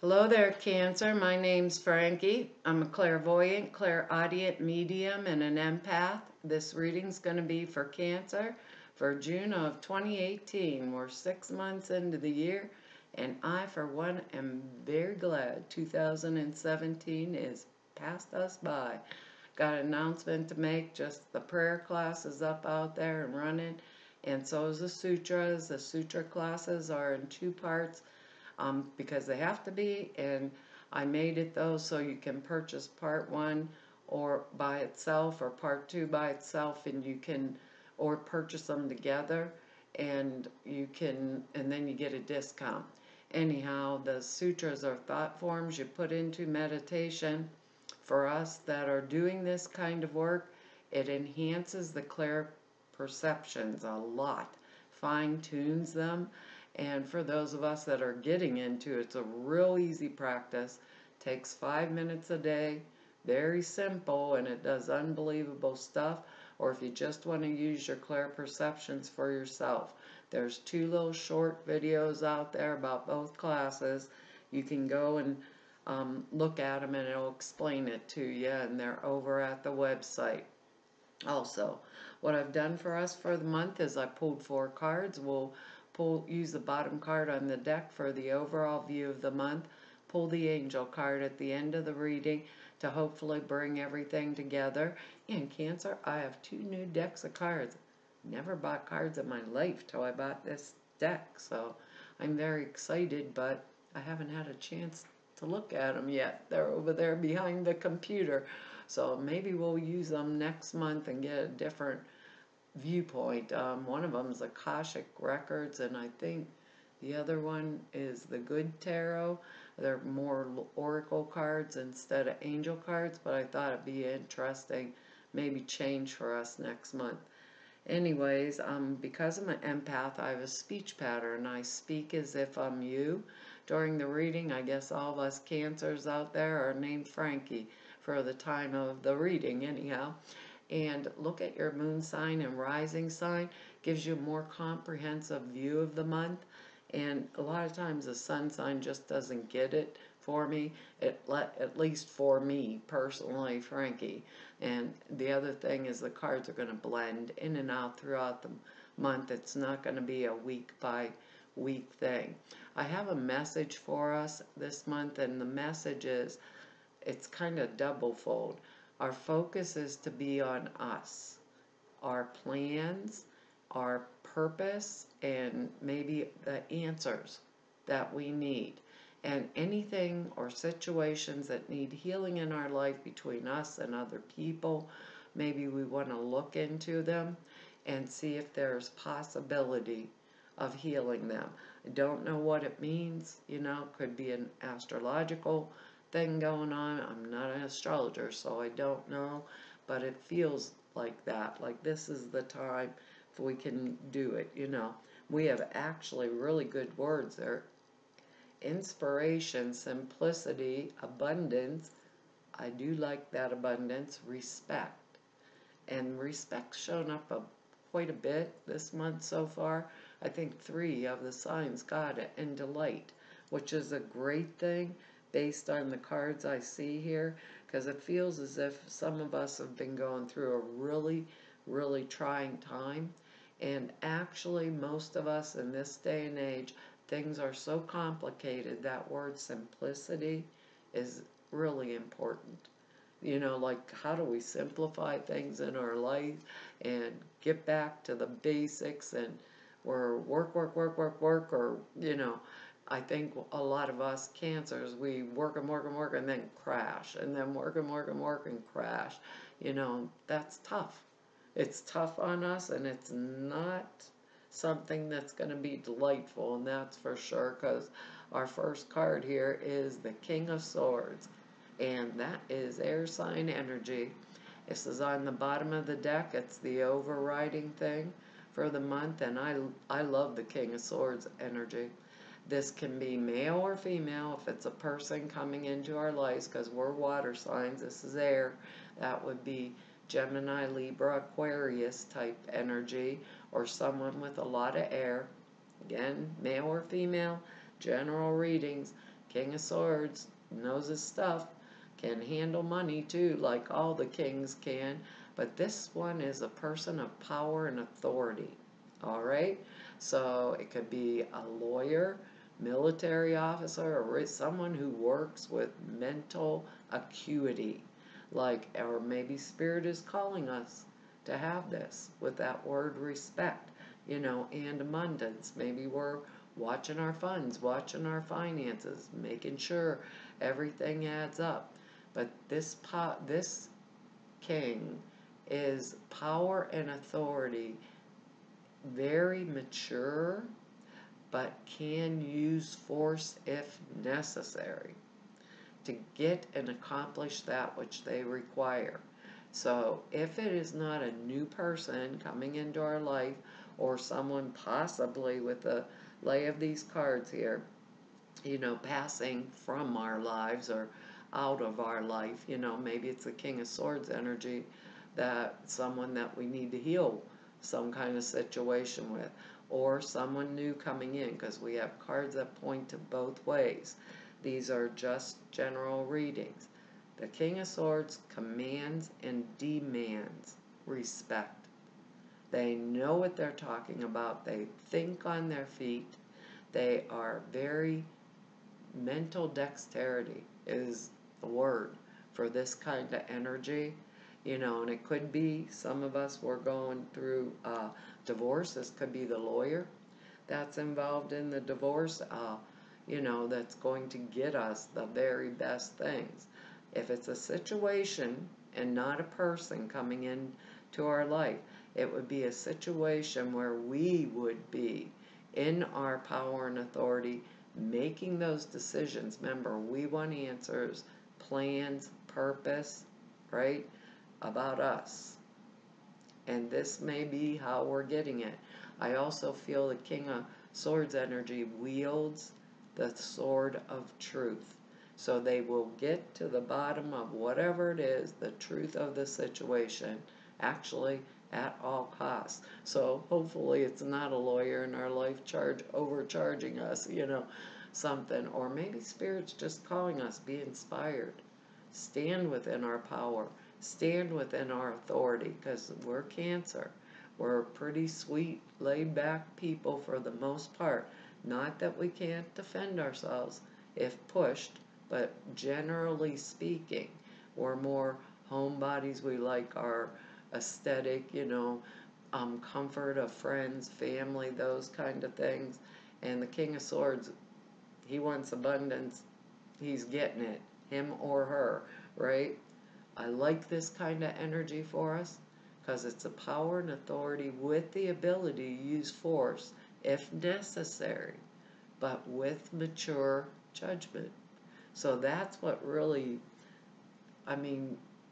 Hello there, Cancer. My name's Frankie. I'm a clairvoyant, clairaudient medium, and an empath. This reading's going to be for Cancer for June of 2018. We're 6 months into the year, and I, for one, am very glad 2017 is passed us by. Got an announcement to make. Just the prayer class is up out there and running, and so is the sutras. The sutra classes are in two parts because they have to be, and I made it though so you can purchase part one or by itself or part two by itself, and you can or purchase them together, and then you get a discount. Anyhow, the sutras are thought forms you put into meditation. For us that are doing this kind of work, it enhances the clear perceptions a lot, fine tunes them. And for those of us that are getting into it, it's a real easy practice. Takes 5 minutes a day, very simple, and it does unbelievable stuff. Or if you just want to use your clear perceptions for yourself, there's two little short videos out there about both classes. You can go and look at them, and it'll explain it to you, and they're over at the website. Also, what I've done for us for the month is I pulled 4 cards. We'll use the bottom card on the deck for the overall view of the month. Pull the angel card at the end of the reading to hopefully bring everything together. In Cancer, I have 2 new decks of cards. Never bought cards in my life till I bought this deck, so I'm very excited, but I haven't had a chance to look at them yet. They're over there behind the computer, so maybe we'll use them next month and get a different viewpoint. One of them is Akashic Records, and I think the other one is the Good Tarot. They're more oracle cards instead of angel cards, but I thought it'd be interesting, maybe change for us next month. Anyways, because I'm an empath, I have a speech pattern. I speak as if I'm you. During the reading, I guess all of us Cancers out there are named Frankie for the time of the reading anyhow. And look at your moon sign and rising sign. Gives you a more comprehensive view of the month. And a lot of times the sun sign just doesn't get it for me, at least for me personally, Frankie. And the other thing is the cards are going to blend in and out throughout the month. It's not going to be a week by week thing. I have a message for us this month, and the message is, it's kind of double fold. Our focus is to be on us, our plans, our purpose, and maybe the answers that we need. And anything or situations that need healing in our life between us and other people, maybe we want to look into them and see if there's possibility of healing them. I don't know what it means, could be an astrological thing going on. I'm not an astrologer, so I don't know, but it feels like that, like this is the time if we can do it. We have actually really good words there: inspiration, simplicity, abundance. I do like that abundance. Respect, and respect's shown up quite a bit this month so far. I think 3 of the signs got it, and delight, which is a great thing based on the cards I see here, because it feels as if some of us have been going through a really, really trying time. And actually, most of us in this day and age, things are so complicated, that word simplicity is really important. Like, how do we simplify things in our life and get back to the basics, and we're work, work, work, work, work, or, I think a lot of us Cancers, we work and work and work and then crash, and then work and work and work and crash. That's tough. It's tough on us, and it's not something that's going to be delightful, and that's for sure, because our first card here is the King of Swords, and that is air sign energy. This is on the bottom of the deck. It's the overriding thing for the month, and I love the King of Swords energy. This can be male or female if it's a person coming into our lives, because we're water signs. This is air. That would be Gemini, Libra, Aquarius type energy, or someone with a lot of air. Again, male or female, general readings. King of Swords knows his stuff, can handle money too, like all the kings can. But this one is a person of power and authority. All right? So it could be a lawyer, military officer, or someone who works with mental acuity. Like, or maybe Spirit is calling us to have this with that word respect, and abundance. Maybe we're watching our funds, watching our finances, making sure everything adds up. But this king is power and authority, very mature, but can use force if necessary to get and accomplish that which they require. So if it is not a new person coming into our life, or someone possibly with the lay of these cards here, passing from our lives or out of our life, maybe it's the King of Swords energy, that someone that we need to heal some kind of situation with, or someone new coming in, because we have cards that point to both ways. These are just general readings. The King of Swords commands and demands respect. They know what they're talking about. They think on their feet. They are very mental dexterity is the word for this kind of energy. And it could be some of us were going through divorce. This could be the lawyer that's involved in the divorce, that's going to get us the very best things. If it's a situation and not a person coming in to our life, it would be a situation where we would be in our power and authority making those decisions. Remember, we want answers, plans, purpose, right, about us. And this may be how we're getting it. I also feel the King of Swords energy wields the sword of truth. So they will get to the bottom of whatever it is, the truth of the situation, actually at all costs. So hopefully it's not a lawyer in our life overcharging us, something. Or maybe Spirit's just calling us, be inspired. Stand within our power. Stand within our authority, because we're Cancer. We're pretty sweet, laid-back people for the most part. Not that we can't defend ourselves if pushed, but generally speaking, we're more homebodies. We like our aesthetic, comfort of friends, family, those kind of things. And the King of Swords, he wants abundance. He's getting it, him or her, right? I like this kind of energy for us because it's a power and authority with the ability to use force if necessary, but with mature judgment. So that's what really,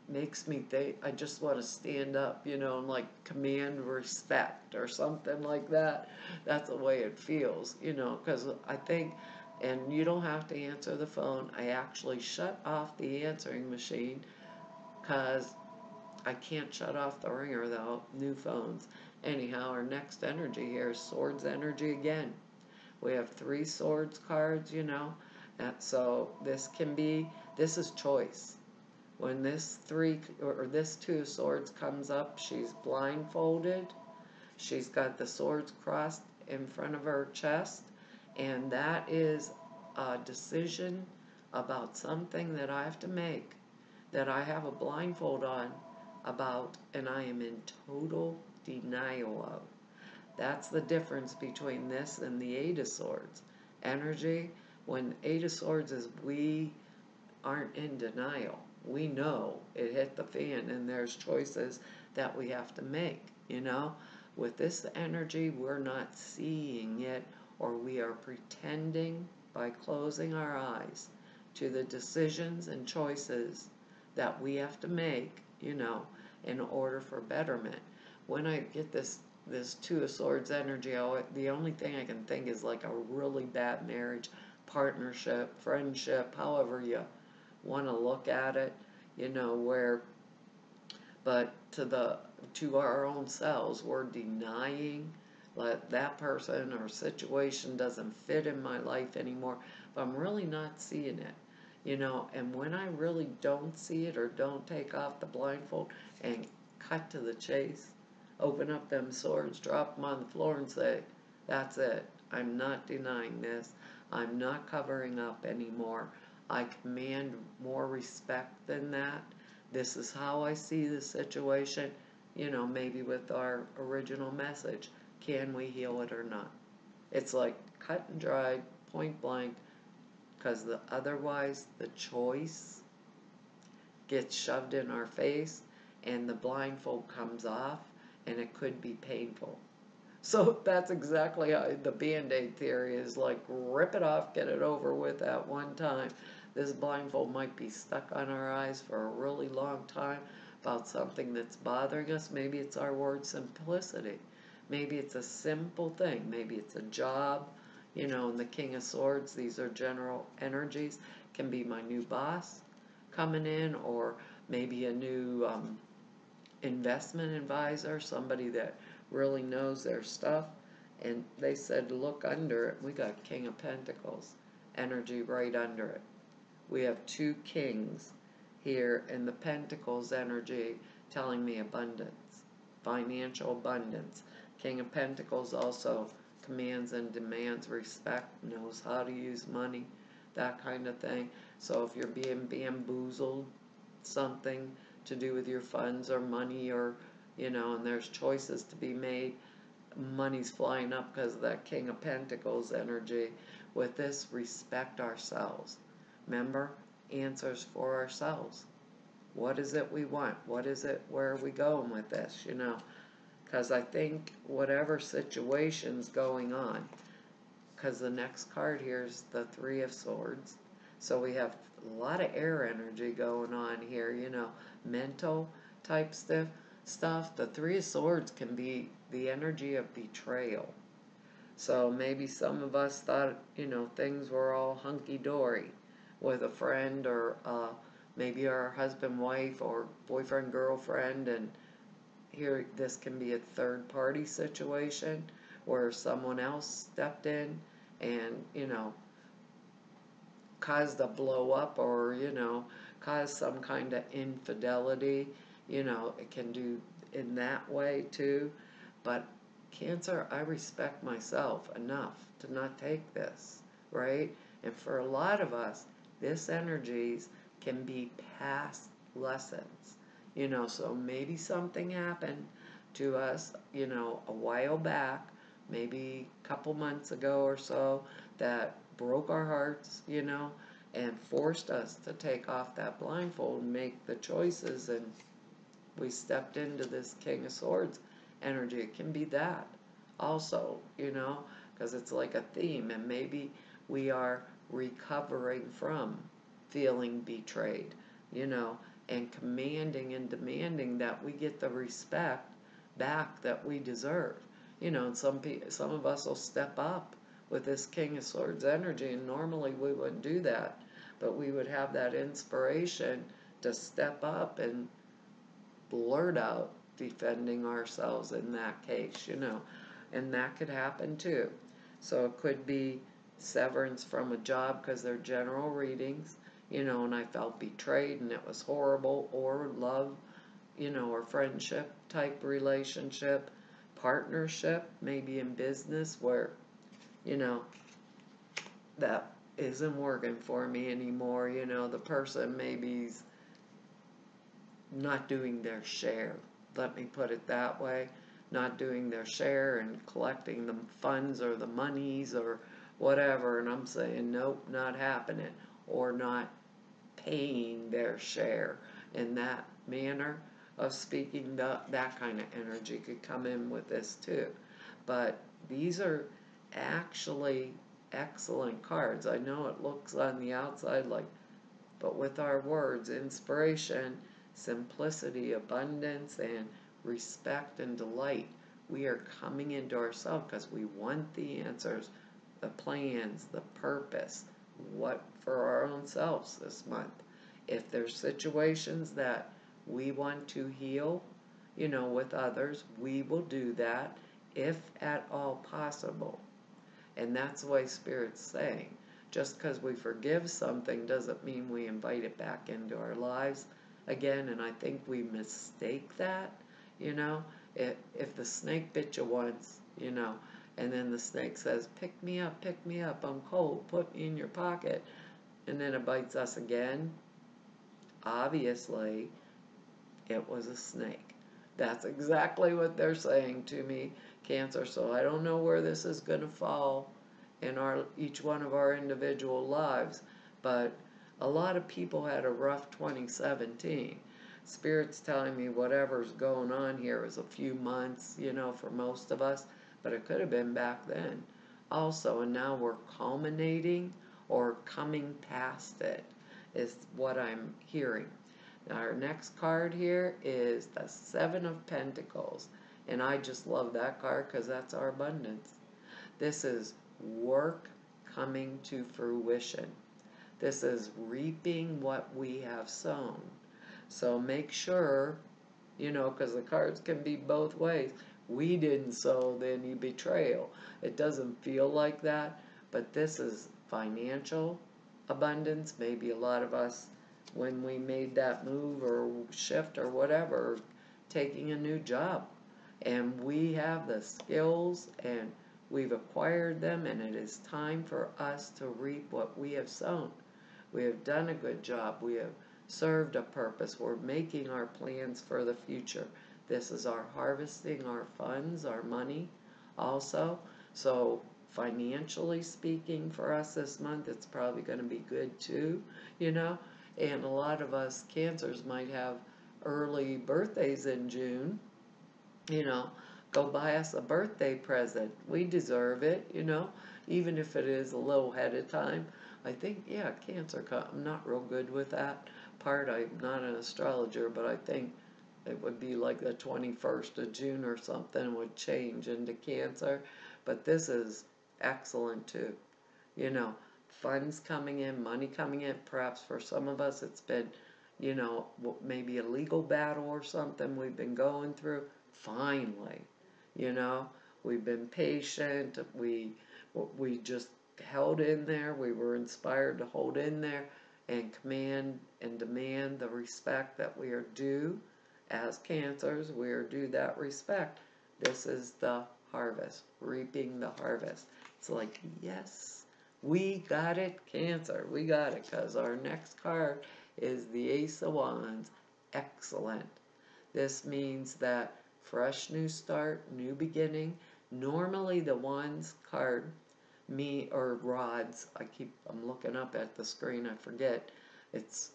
makes me think, I just want to stand up, and like command respect or something like that. That's the way it feels, because I think, and you don't have to answer the phone. I actually shut off the answering machine because I can't shut off the ringer without new phones. Anyhow, our next energy here is Swords energy again. We have 3 Swords cards, and so this is choice. When this 2 of Swords comes up, she's blindfolded. She's got the swords crossed in front of her chest, and that is a decision about something that I have to make, that I have a blindfold on about, and I am in total denial of. That's the difference between this and the 8 of Swords energy. When 8 of Swords is we aren't in denial. We know it hit the fan and there's choices that we have to make, With this energy, we're not seeing it, or we are pretending by closing our eyes to the decisions and choices that we have to make, in order for betterment. When I get this 2 of Swords energy, the only thing I can think is like a really bad marriage, partnership, friendship, however you want to look at it, but to our own selves, we're denying that person or situation doesn't fit in my life anymore I'm really not seeing it, and when I really don't see it or don't take off the blindfold and cut to the chase, open up them swords, drop them on the floor and say, that's it. I'm not denying this. I'm not covering up anymore. I command more respect than that. This is how I see the situation, maybe with our original message. Can we heal it or not? It's like cut and dried, point blank, because otherwise the choice gets shoved in our face and the blindfold comes off and it could be painful. So that's exactly how the Band-Aid theory is, like, rip it off, get it over with at one time. This blindfold might be stuck on our eyes for a really long time about something that's bothering us. Maybe it's our word simplicity. Maybe it's a simple thing. Maybe it's a job. In the King of Swords, these are general energies. Can be my new boss coming in, or maybe a new investment advisor, somebody that really knows their stuff. And they said, look under it. We got King of Pentacles energy right under it. We have two kings here, and the Pentacles energy telling me abundance, financial abundance. King of Pentacles also commands and demands respect, knows how to use money, that kind of thing. So if you're being bamboozled, something to do with your funds or money, or and there's choices to be made, money's flying up because of that King of Pentacles energy. With this, respect ourselves. Remember, answers for ourselves. What is it we want? What is it, where are we going with this, Because I think whatever situation's going on, because the next card here is the Three of Swords. So we have a lot of air energy going on here, mental type stuff. The Three of Swords can be the energy of betrayal. So maybe some of us thought, things were all hunky-dory with a friend, or maybe our husband, wife, or boyfriend, girlfriend, and here this can be a third-party situation where someone else stepped in and, caused a blow up, or, caused some kind of infidelity. It can do in that way too. But Cancer, I respect myself enough to not take this, right? And for a lot of us, this energies can be past lessons. So maybe something happened to us, a while back, maybe a couple months ago or so, that broke our hearts, and forced us to take off that blindfold and make the choices, and we stepped into this King of Swords energy. It can be that also, because it's like a theme, and maybe we are recovering from feeling betrayed, and commanding and demanding that we get the respect back that we deserve. And some of us will step up with this King of Swords energy, and normally we wouldn't do that, but we would have that inspiration to step up and blurt out defending ourselves in that case, and that could happen too. So it could be severance from a job because they're general readings, and I felt betrayed and it was horrible, or love, or friendship type relationship, partnership, maybe in business where, that isn't working for me anymore, the person maybe's not doing their share, let me put it that way, not doing their share and collecting the funds or the monies or whatever, and I'm saying, nope, not happening, or not paying their share in that manner of speaking. That kind of energy could come in with this too. But these are actually excellent cards. I know it looks on the outside like, but with our words, inspiration, simplicity, abundance, and respect and delight, we are coming into ourselves because we want the answers, the plans, the purpose, what for our own selves this month. If there's situations that we want to heal, with others, we will do that if at all possible. And that's the way Spirit's saying. just because we forgive something doesn't mean we invite it back into our lives again, and I think we mistake that, you know. If the snake bit you once, you know, and then the snake says, pick me up, I'm cold, put me in your pocket, and then it bites us again, obviously it was a snake. That's exactly what they're saying to me, Cancer. So I don't know where this is going to fall in each one of our individual lives, but a lot of people had a rough 2017. Spirit's telling me whatever's going on here is a few months, you know, for most of us, but it could have been back then also, and now we're culminating or coming past it, is what I'm hearing. Now our next card here is the Seven of Pentacles, and I just love that card because that's our abundance. This is work coming to fruition. This is reaping what we have sown. So make sure, you know, because the cards can be both ways. We didn't sow any betrayal. It doesn't feel like that, but this is financial abundance. Maybe a lot of us, when we made that move or shift or whatever, taking a new job, and we have the skills and we've acquired them, and it is time for us to reap what we have sown. We have done a good job. We have served a purpose. We're making our plans for the future. This is our harvesting our funds, our money also. So financially speaking for us this month, it's probably going to be good too, you know. And a lot of us Cancers might have early birthdays in June, you know. Go buy us a birthday present. We deserve it, you know, even if it is a little ahead of time. I think, yeah, Cancer, I'm not real good with that part. I'm not an astrologer, but I think it would be like the 21st of June or something would change into Cancer. But this is excellent too. You know, funds coming in, money coming in. Perhaps for some of us it's been, you know, maybe a legal battle or something we've been going through. Finally, you know, we've been patient. We just held in there. We were inspired to hold in there and command and demand the respect that we are due as Cancers. We are due that respect. This is the harvest, reaping the harvest. It's like, yes, we got it, Cancer. We got it, because our next card is the Ace of Wands. Excellent. This means that fresh new start, new beginning. Normally the Wands card, or rods, I'm looking up at the screen, I forget. It's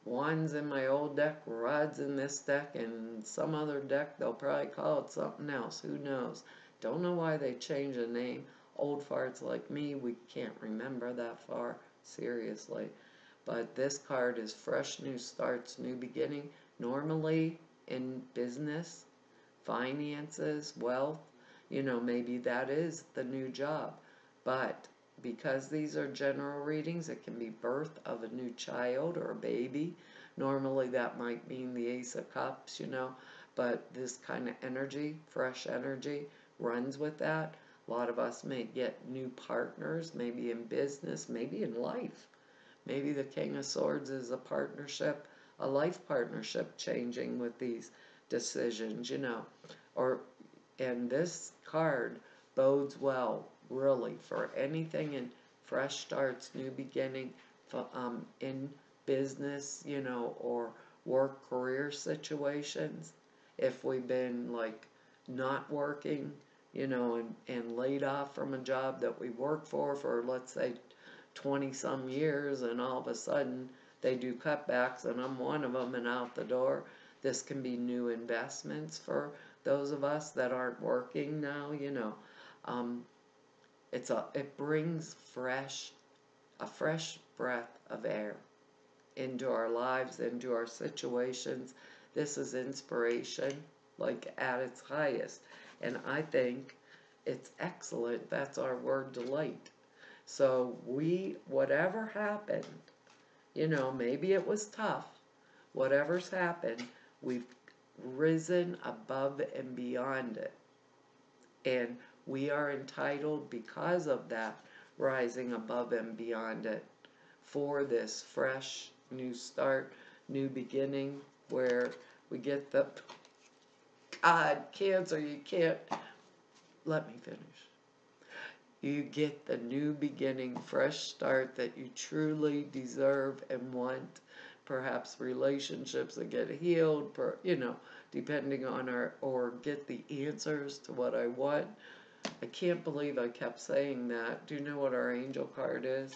Wands in my old deck, rods in this deck, and some other deck they'll probably call it something else. Who knows? Don't know why they changed the name. Old farts like me, we can't remember that far, seriously. But this card is fresh new starts, new beginning. Normally in business, finances, wealth, you know, maybe that is the new job. But because these are general readings, it can be birth of a new child or a baby. Normally that might mean the Ace of Cups, you know, but this kind of energy, fresh energy, runs with that. A lot of us may get new partners, maybe in business, maybe in life. Maybe the King of Swords is a partnership, a life partnership changing with these decisions, you know. And this card bodes well, really, for anything in fresh starts, new beginning, in business, you know, or work career situations. If we've been like not working, you know, and laid off from a job that we worked for let's say 20 some years, and all of a sudden they do cutbacks and I'm one of them and out the door. This can be new investments for those of us that aren't working now, you know. It brings a fresh breath of air into our lives, into our situations. This is inspiration, like at its highest. And I think it's excellent. That's our word, delight. So whatever happened, you know, maybe it was tough. Whatever's happened, we've risen above and beyond it. And we are entitled, because of that rising above and beyond it for this fresh new start, new beginning, where we get the, God, Cancer, you can't, let me finish. You get the new beginning, fresh start that you truly deserve and want. Perhaps relationships that get healed, depending on or get the answers to what I want. I can't believe I kept saying that. Do you know what our angel card is?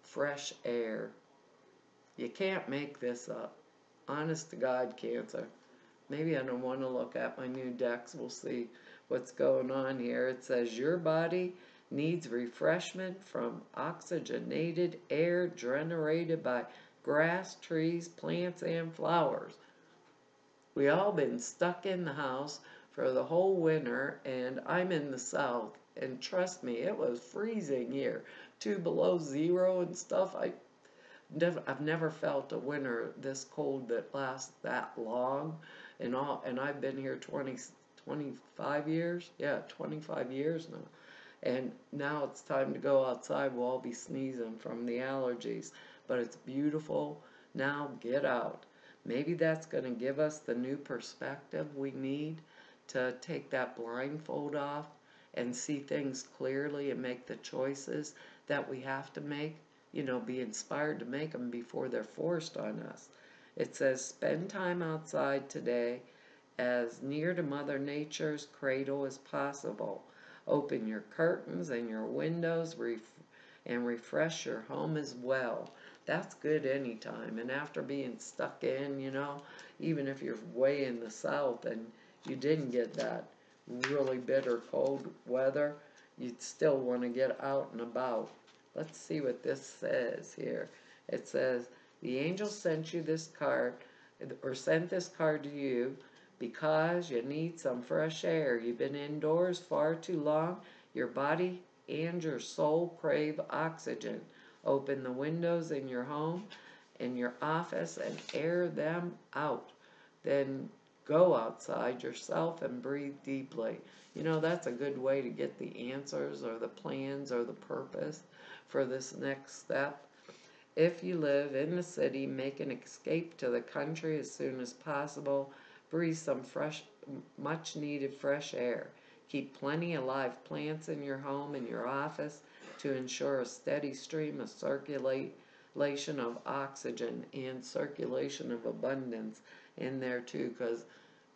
Fresh air. You can't make this up. Honest to God, Cancer. Maybe I don't want to look at my new decks. We'll see what's going on here. It says your body needs refreshment from oxygenated air generated by grass, trees, plants, and flowers. We all been stuck in the house for the whole winter, and I'm in the south, and trust me, it was freezing here, 2 below zero and stuff. I've never felt a winter this cold that lasts that long, and I've been here 25 years. Yeah, 25 years now. And now it's time to go outside. We'll all be sneezing from the allergies, but it's beautiful. Now get out. Maybe that's going to give us the new perspective we need to take that blindfold off and see things clearly and make the choices that we have to make. Be inspired to make them before they're forced on us. It says, spend time outside today as near to Mother Nature's cradle as possible. Open your curtains and your windows and refresh your home as well. That's good anytime. And after being stuck in, even if you're way in the south and you didn't get that really bitter cold weather, you'd still want to get out and about. Let's see what this says here. It says, the angel sent you this card, or sent this card to you because you need some fresh air. You've been indoors far too long. Your body and your soul crave oxygen. Open the windows in your home and your office and air them out. Then go outside yourself and breathe deeply. That's a good way to get the answers or the plans or the purpose for this next step. If you live in the city, make an escape to the country as soon as possible. Breathe some much needed fresh air. Keep plenty of live plants in your home and your office to ensure a steady stream of circulation of oxygen and circulation of abundance in there too, because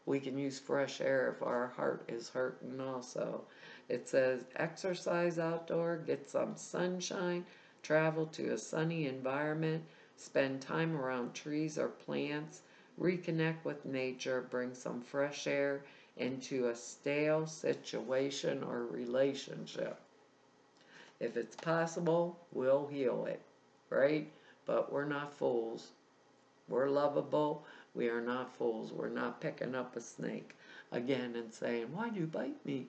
we can use fresh air if our heart is hurting also. It says exercise outdoor, get some sunshine, travel to a sunny environment, spend time around trees or plants, reconnect with nature, bring some fresh air into a stale situation or relationship. If it's possible, we'll heal it, right? But we're not fools. We're lovable. We are not fools. We're not picking up a snake again and saying, why do you bite me?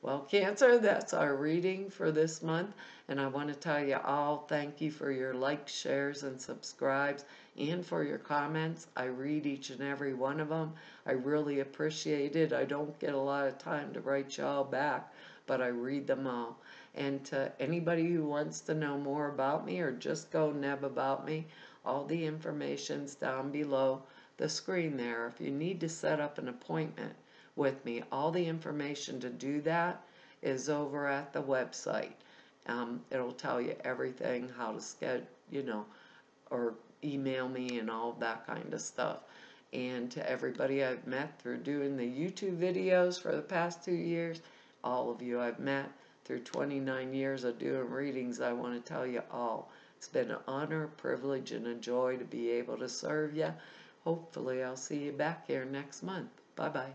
Well, Cancer, that's our reading for this month. And I want to tell you all, thank you for your likes, shares, and subscribes, and for your comments. I read each and every one of them. I really appreciate it. I don't get a lot of time to write y'all back, but I read them all. And to anybody who wants to know more about me or just go neb about me, all the information's down below the screen there. If you need to set up an appointment with me, all the information to do that is over at the website. It'll tell you everything, how to schedule, or email me and all of that kind of stuff. And to everybody I've met through doing the YouTube videos for the past 2 years, all of you I've met through 29 years of doing readings, I want to tell you all, it's been an honor, privilege, and a joy to be able to serve you. Hopefully I'll see you back here next month. Bye-bye.